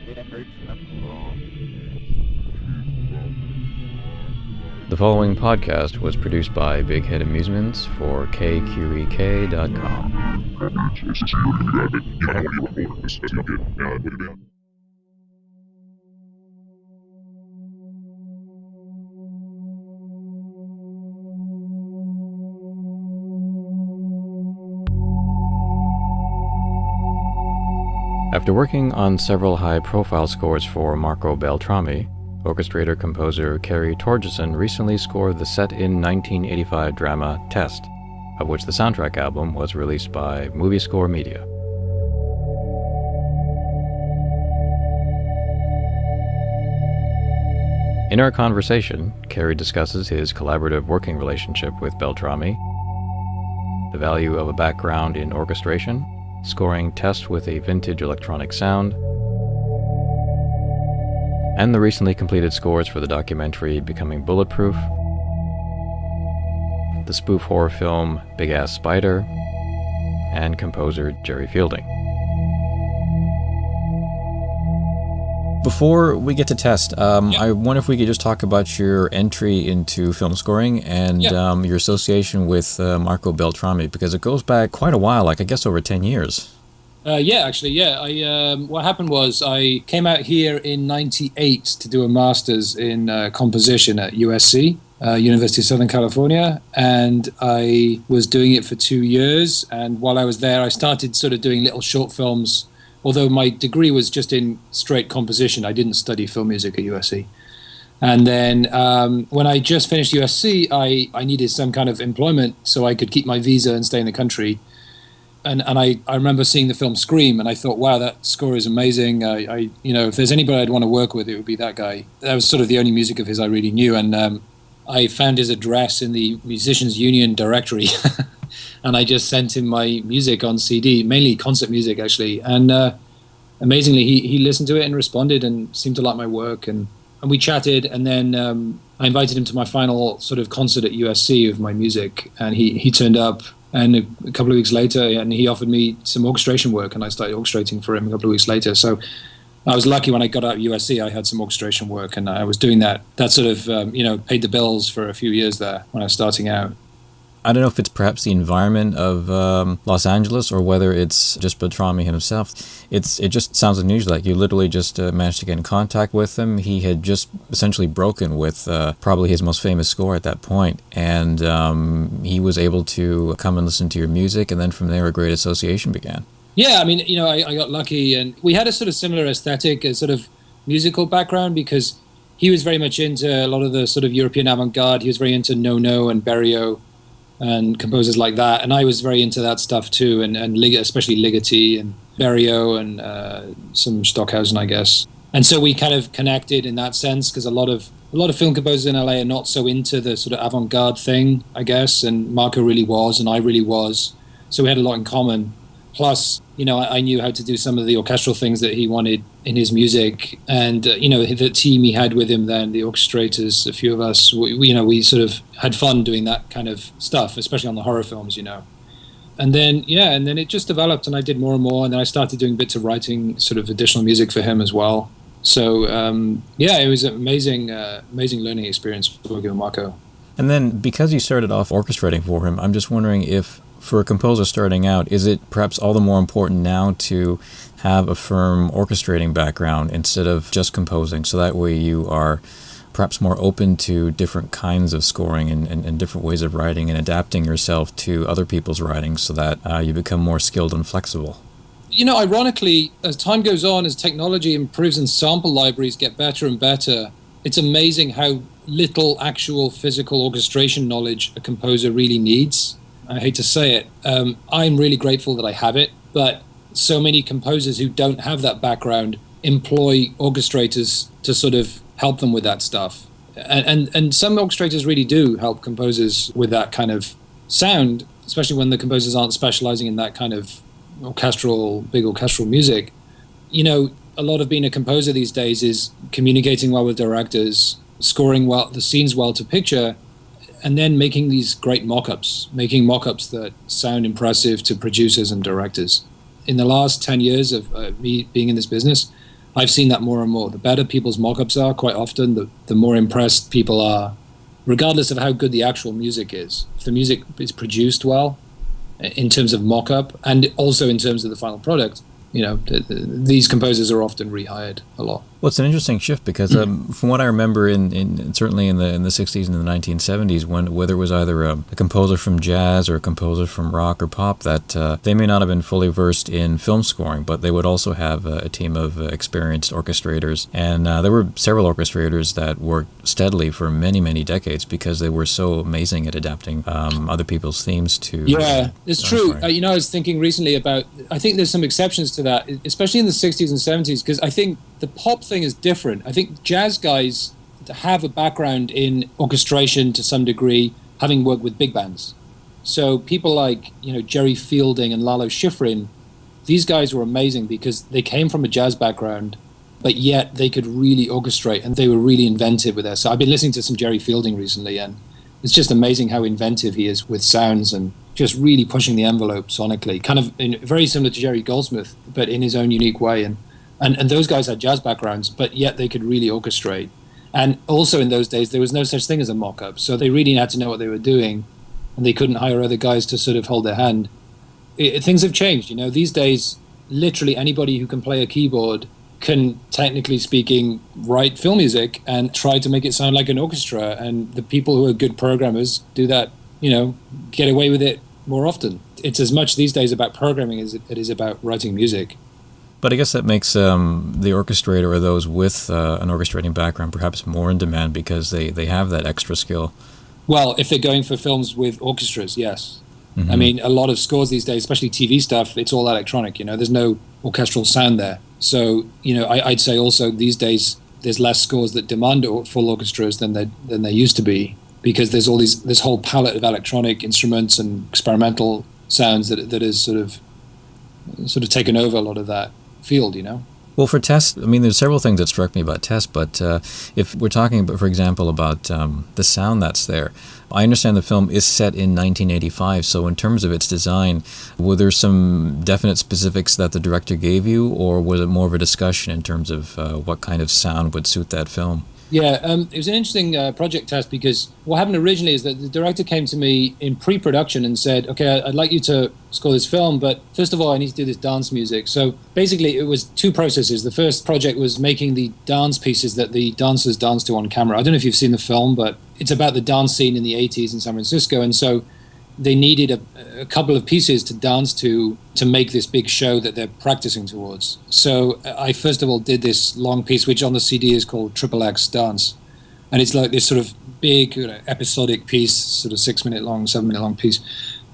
The following podcast was produced by Big Head Amusements for KQEK.com. After working on several high-profile scores for Marco Beltrami, orchestrator-composer Ceiri Torjussen recently scored the set-in 1985 drama Test, of which the soundtrack album was released by MovieScore Media. In our conversation, Ceiri discusses his collaborative working relationship with Beltrami, the value of a background in orchestration, scoring Test with a vintage electronic sound, and the recently completed scores for the documentary Becoming Bulletproof, the spoof horror film Big Ass Spider, and composer Jerry Fielding. Before we get to Test, I wonder if we could just talk about your entry into film scoring and your association with Marco Beltrami, because it goes back quite a while, I guess over 10 years. What happened was I came out here in '98 to do a master's in composition at USC, University of Southern California, and I was doing it for 2 years. And while I was there, I started sort of doing little short films. Although my degree was just in straight composition, I didn't study film music at USC. And then when I just finished USC, I needed some kind of employment so I could keep my visa and stay in the country. And I remember seeing the film Scream, and I thought, wow, that score is amazing. If there's anybody I'd want to work with, it would be that guy. That was sort of the only music of his I really knew. And I found his address in the Musicians Union directory. And I just sent him my music on CD, mainly concert music, actually. And amazingly, he listened to it and responded and seemed to like my work. And we chatted, and then I invited him to my final sort of concert at USC of my music. And he turned up, and a couple of weeks later, and he offered me some orchestration work, and I started orchestrating for him a couple of weeks later. So I was lucky when I got out of USC, I had some orchestration work, and I was doing that. That sort of, paid the bills for a few years there when I was starting out. I don't know if it's perhaps the environment of Los Angeles or whether it's just Beltrami himself. It just sounds unusual. Like you literally just managed to get in contact with him. He had just essentially broken with probably his most famous score at that point, and he was able to come and listen to your music, and then from there a great association began. Yeah, I mean, I got lucky, and we had a sort of similar aesthetic, a sort of musical background, because he was very much into a lot of the sort of European avant-garde. He was very into No and Berio and composers like that, and I was very into that stuff too, and especially Ligeti and Berio and some Stockhausen, I guess. And so we kind of connected in that sense, because a lot of film composers in LA are not so into the sort of avant-garde thing, I guess, and Marco really was, and I really was. So we had a lot in common. Plus, I knew how to do some of the orchestral things that he wanted in his music. And, the team he had with him then, the orchestrators, a few of us, we sort of had fun doing that kind of stuff, especially on the horror films, And then, it just developed, and I did more and more. And then I started doing bits of writing sort of additional music for him as well. So, it was an amazing learning experience working with Marco. And then because you started off orchestrating for him, I'm just wondering if, for a composer starting out, is it perhaps all the more important now to have a firm orchestrating background instead of just composing, so that way you are perhaps more open to different kinds of scoring and different ways of writing and adapting yourself to other people's writing so that you become more skilled and flexible? Ironically, as time goes on, as technology improves and sample libraries get better and better, it's amazing how little actual physical orchestration knowledge a composer really needs. I hate to say it. I'm really grateful that I have it, but so many composers who don't have that background employ orchestrators to sort of help them with that stuff. And some orchestrators really do help composers with that kind of sound, especially when the composers aren't specializing in that kind of big orchestral music. A lot of being a composer these days is communicating well with directors, scoring well the scenes well to picture, and then making these great mock-ups that sound impressive to producers and directors. In the last 10 years of me being in this business, I've seen that more and more. The better people's mock-ups are, quite often, the more impressed people are, regardless of how good the actual music is. If the music is produced well, in terms of mock-up, and also in terms of the final product, these composers are often rehired a lot. Well, it's an interesting shift because from what I remember, in certainly in the 60s and the 1970s, whether it was either a composer from jazz or a composer from rock or pop, that they may not have been fully versed in film scoring, but they would also have a team of experienced orchestrators. And there were several orchestrators that worked steadily for many, many decades because they were so amazing at adapting other people's themes to... Yeah, it's true. I was thinking recently about, I think there's some exceptions to that, especially in the 60s and 70s, because I think the pop thing is different. I think jazz guys have a background in orchestration to some degree, having worked with big bands. So people like, Jerry Fielding and Lalo Schifrin, these guys were amazing because they came from a jazz background, but yet they could really orchestrate and they were really inventive with their. So I've been listening to some Jerry Fielding recently, and it's just amazing how inventive he is with sounds and just really pushing the envelope sonically, kind of very similar to Jerry Goldsmith, but in his own unique way. And those guys had jazz backgrounds, but yet they could really orchestrate. And also in those days, there was no such thing as a mock-up. So they really had to know what they were doing, and they couldn't hire other guys to sort of hold their hand. Things have changed. These days, literally anybody who can play a keyboard can, technically speaking, write film music and try to make it sound like an orchestra. And the people who are good programmers do that, get away with it more often. It's as much these days about programming as it is about writing music. But I guess that makes the orchestrator or those with an orchestrating background perhaps more in demand because they have that extra skill. Well, if they're going for films with orchestras, yes. Mm-hmm. I mean, a lot of scores these days, especially TV stuff, it's all electronic, there's no orchestral sound there. So, I'd say also these days there's less scores that demand full orchestras than there used to be, because there's all this whole palette of electronic instruments and experimental sounds that is sort of taken over a lot of that field, Well, for Tess, I mean, there's several things that struck me about Tess, but if we're talking about, for example, about the sound that's there, I understand the film is set in 1985, so in terms of its design, were there some definite specifics that the director gave you, or was it more of a discussion in terms of what kind of sound would suit that film? Yeah, it was an interesting project test, because what happened originally is that the director came to me in pre-production and said, okay, I'd like you to score this film, but first of all, I need to do this dance music. So basically, it was two processes. The first project was making the dance pieces that the dancers dance to on camera. I don't know if you've seen the film, but it's about the dance scene in the 80s in San Francisco, and so they needed a couple of pieces to dance to make this big show that they're practicing towards. So I first of all did this long piece, which on the CD is called XXX Dance. And it's like this sort of big episodic piece, sort of 7 minute long piece.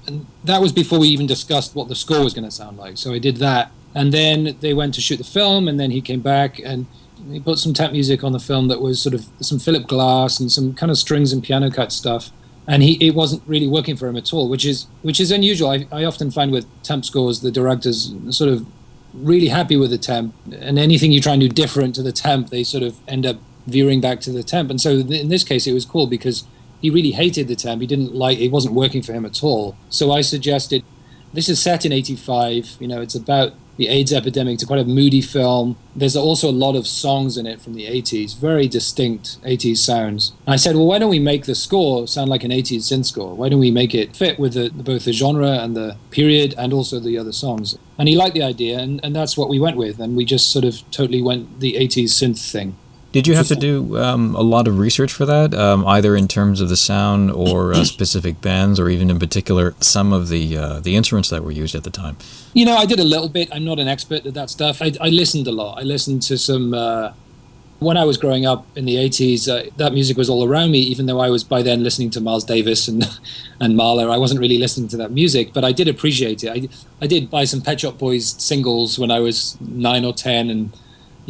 And that was before we even discussed what the score was going to sound like. So I did that. And then they went to shoot the film, and then he came back and he put some tap music on the film that was sort of some Philip Glass and some kind of strings and piano cut stuff. And it wasn't really working for him at all, which is unusual. I often find with temp scores, the director's sort of really happy with the temp, and anything you try and do different to the temp, they sort of end up veering back to the temp. And so in this case, it was cool because he really hated the temp. It wasn't working for him at all. So I suggested, this is set in 85, it's about the AIDS epidemic. It's quite a moody film. There's also a lot of songs in it from the 80s, very distinct 80s sounds. And I said, well, why don't we make the score sound like an 80s synth score? Why don't we make it fit with both the genre and the period and also the other songs? And he liked the idea, and that's what we went with. And we just sort of totally went the 80s synth thing. Did you have to do a lot of research for that, either in terms of the sound or specific bands, or even in particular some of the instruments that were used at the time? I did a little bit. I'm not an expert at that stuff. I listened a lot. I listened to some... when I was growing up in the 80s, that music was all around me, even though I was by then listening to Miles Davis and Mahler. I wasn't really listening to that music, but I did appreciate it. I did buy some Pet Shop Boys singles when I was 9 or 10, and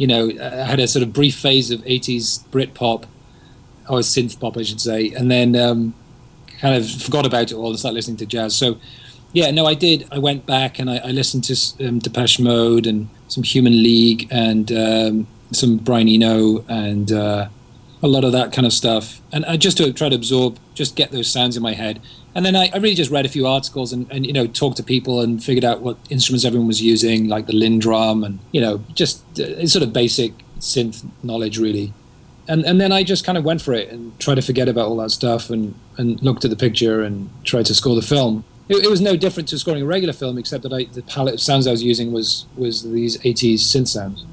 I had a sort of brief phase of 80s Britpop, or synth pop, I should say, and then kind of forgot about it all and started listening to jazz. So, yeah, no, I did. I went back and I listened to Depeche Mode and some Human League and some Brian Eno and a lot of that kind of stuff. And just to try to absorb, just get those sounds in my head. And then I really just read a few articles and you know, talked to people and figured out what instruments everyone was using, like the Lindrum and, you know, just sort of basic synth knowledge, really. And then I just kind of went for it and tried to forget about all that stuff and looked at the picture and tried to score the film. It was no different to scoring a regular film, except that the palette of sounds I was using was these 80s synth sounds.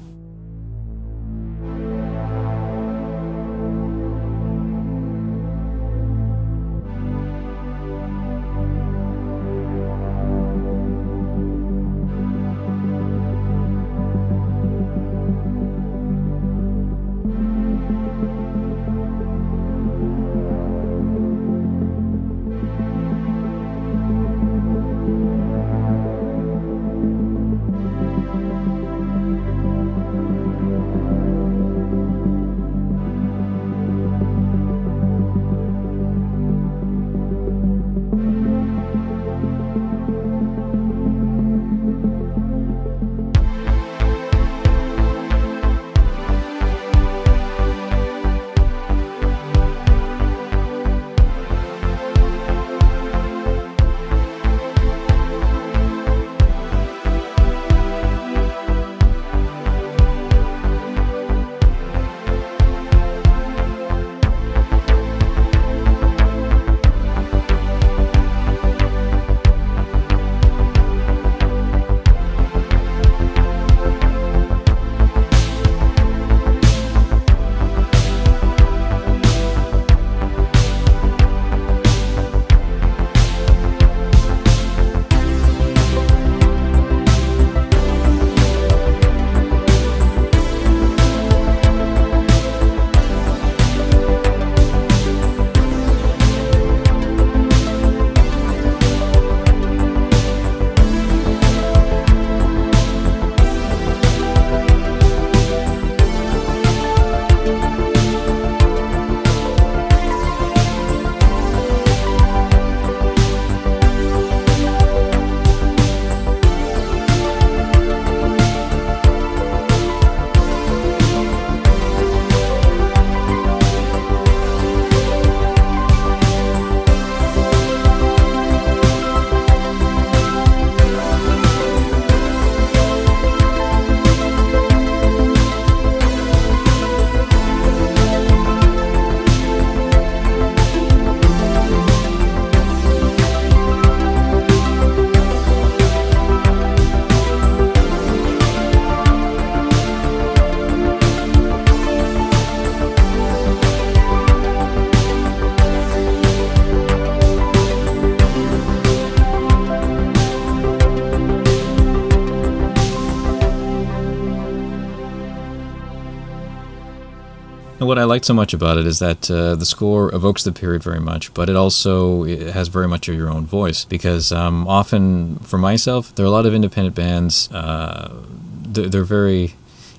And what I like so much about it is that the score evokes the period very much, but it has very much of your own voice. Because often, for myself, there are a lot of independent bands. They're very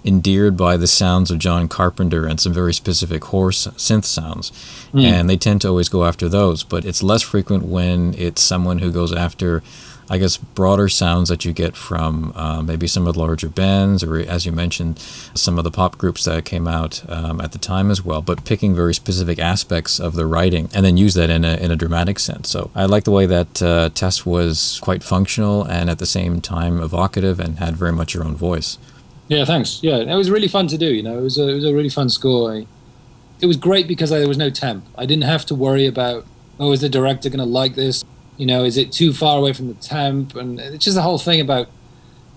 endeared by the sounds of John Carpenter and some very specific horse synth sounds, and they tend to always go after those. But it's less frequent when it's someone who goes after, I guess, broader sounds that you get from maybe some of the larger bands, or as you mentioned, some of the pop groups that came out at the time as well, but picking very specific aspects of the writing and then use that in a dramatic sense. So I like the way that Tess was quite functional and at the same time evocative and had very much your own voice. Yeah, thanks. Yeah, it was really fun to do. You know, it was a really fun score. It was great because there was no temp. I didn't have to worry about, oh, is the director going to like this? You know, is it too far away from the temp? And it's just the whole thing about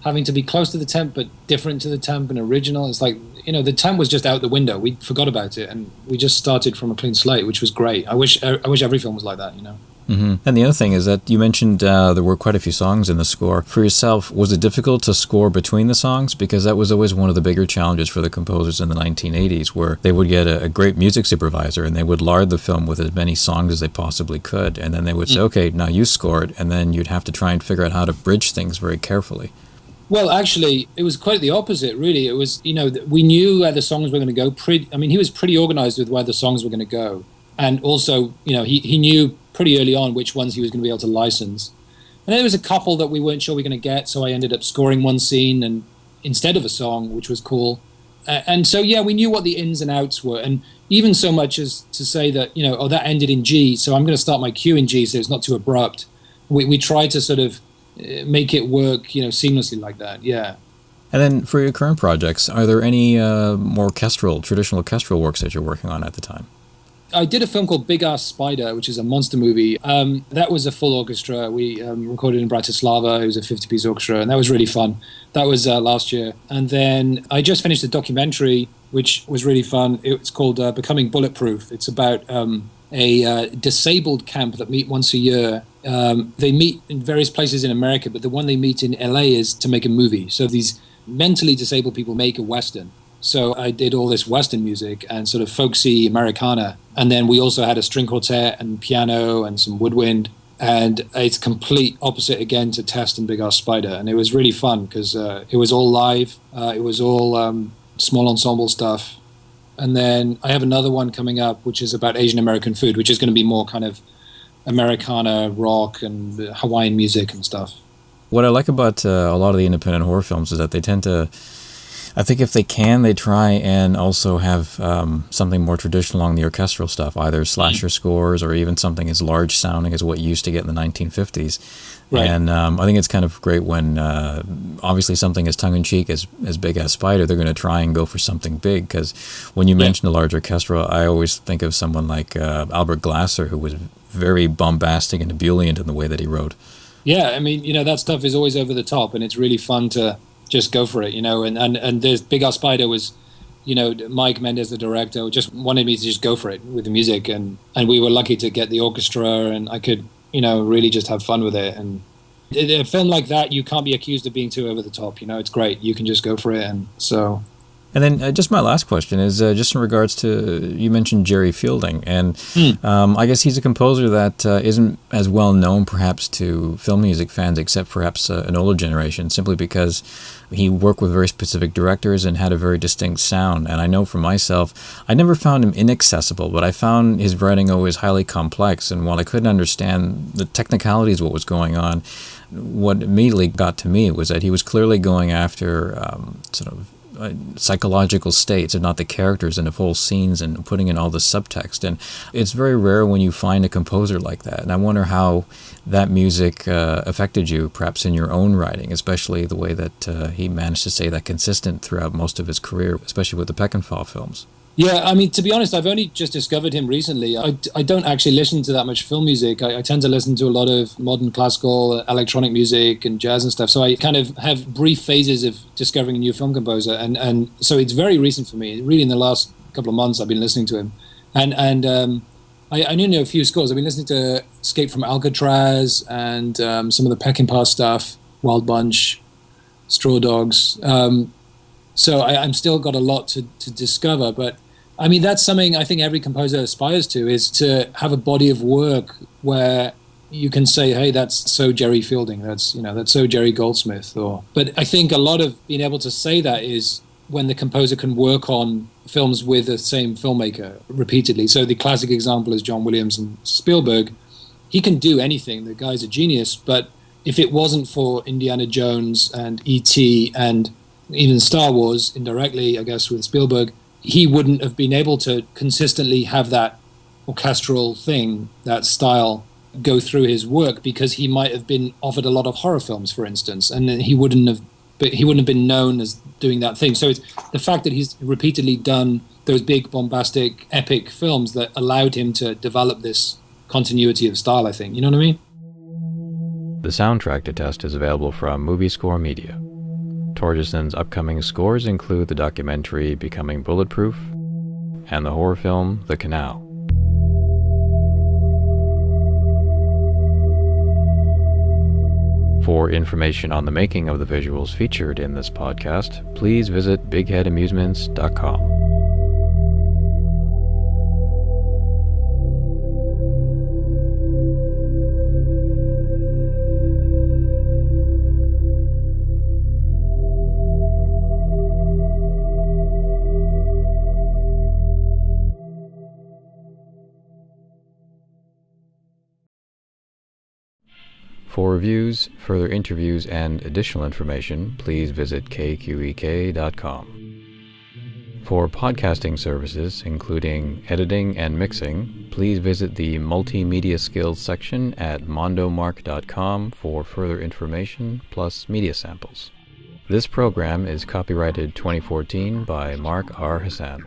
having to be close to the temp but different to the temp and original. It's like, you know, the temp was just out the window. We forgot about it and we just started from a clean slate, which was great. I wish every film was like that, you know. Mm-hmm. And the other thing is that you mentioned there were quite a few songs in the score. For yourself, was it difficult to score between the songs? Because that was always one of the bigger challenges for the composers in the 1980s, where they would get a great music supervisor and they would lard the film with as many songs as they possibly could. And then they would say, okay, now you score it. And then you'd have to try and figure out how to bridge things very carefully. Well, actually, it was quite the opposite, really. It was, you know, we knew where the songs were going to go. He was pretty organized with where the songs were going to go. And also, you know, he knew pretty early on which ones he was going to be able to license. And there was a couple that we weren't sure we were going to get, so I ended up scoring one scene and instead of a song, which was cool. And so, yeah, we knew what the ins and outs were. And even so much as to say that, oh, that ended in G, so I'm going to start my cue in G so it's not too abrupt. We tried to sort of make it work, seamlessly like that. Yeah. And then for your current projects, are there any more traditional orchestral works that you're working on at the time? I did a film called Big Ass Spider, which is a monster movie. That was a full orchestra. We recorded in Bratislava. It was a 50-piece orchestra, and that was really fun. That was last year. And then I just finished a documentary, which was really fun. It's called Becoming Bulletproof. It's about a disabled camp that meet once a year. They meet in various places in America, but the one they meet in LA is to make a movie. So these mentally disabled people make a Western. So I did all this Western music and sort of folksy Americana. And then we also had a string quartet and piano and some woodwind. And it's complete opposite again to Test and Big Ass Spider. And it was really fun because it was all live. It was all small ensemble stuff. And then I have another one coming up, which is about Asian American food, which is going to be more kind of Americana rock and Hawaiian music and stuff. What I like about a lot of the independent horror films is that they tend to, I think if they can, they try and also have something more traditional along the orchestral stuff, either slasher scores or even something as large sounding as what you used to get in the 1950s. Right. And I think it's kind of great when obviously something as tongue-in-cheek as Big Ass Spider, they're going to try and go for something big, because when you mention a large orchestra, I always think of someone like Albert Glasser, who was very bombastic and ebullient in the way that he wrote. Yeah, I mean, that stuff is always over the top, and it's really fun to just go for it, and there's Big Ass Spider was, Mike Mendes, the director, just wanted me to just go for it with the music, and we were lucky to get the orchestra, and I could, really just have fun with it. And a film like that, you can't be accused of being too over the top, it's great. You can just go for it, and so... And then just my last question is just in regards to, you mentioned Jerry Fielding, and I guess he's a composer that isn't as well known perhaps to film music fans, except perhaps an older generation, simply because he worked with very specific directors and had a very distinct sound. And I know for myself, I never found him inaccessible, but I found his writing always highly complex. And while I couldn't understand the technicalities of what was going on, what immediately got to me was that he was clearly going after sort of psychological states and not the characters and the whole scenes and putting in all the subtext. And it's very rare when you find a composer like that. And I wonder how that music affected you, perhaps in your own writing, especially the way that he managed to stay that consistent throughout most of his career, especially with the Peckinpah films. Yeah, I mean, to be honest, I've only just discovered him recently. I don't actually listen to that much film music. I tend to listen to a lot of modern classical, electronic music and jazz and stuff. So I kind of have brief phases of discovering a new film composer. And so it's very recent for me. Really, in the last couple of months, I've been listening to him. And I only know a few scores. I've been listening to Escape from Alcatraz and some of the Peckinpah stuff, Wild Bunch, Straw Dogs. So I'm still got a lot to discover, but I mean, that's something I think every composer aspires to, is to have a body of work where you can say, hey, that's so Jerry Fielding, that's so Jerry Goldsmith. But I think a lot of being able to say that is when the composer can work on films with the same filmmaker repeatedly. So the classic example is John Williams and Spielberg. He can do anything. The guy's a genius, but if it wasn't for Indiana Jones and E.T. and even Star Wars indirectly, I guess, with Spielberg, he wouldn't have been able to consistently have that orchestral thing, that style, go through his work, because he might have been offered a lot of horror films, for instance, and he wouldn't have been known as doing that thing. So it's the fact that he's repeatedly done those big, bombastic, epic films that allowed him to develop this continuity of style, I think. You know what I mean? The soundtrack to Test is available from MovieScore Media. Torjussen's upcoming scores include the documentary Becoming Bulletproof and the horror film The Canal. For information on the making of the visuals featured in this podcast, please visit bigheadamusements.com. For reviews, further interviews, and additional information, please visit KQEK.com. For podcasting services, including editing and mixing, please visit the Multimedia Skills section at mondomark.com for further information plus media samples. This program is copyrighted 2014 by Mark R. Hassan.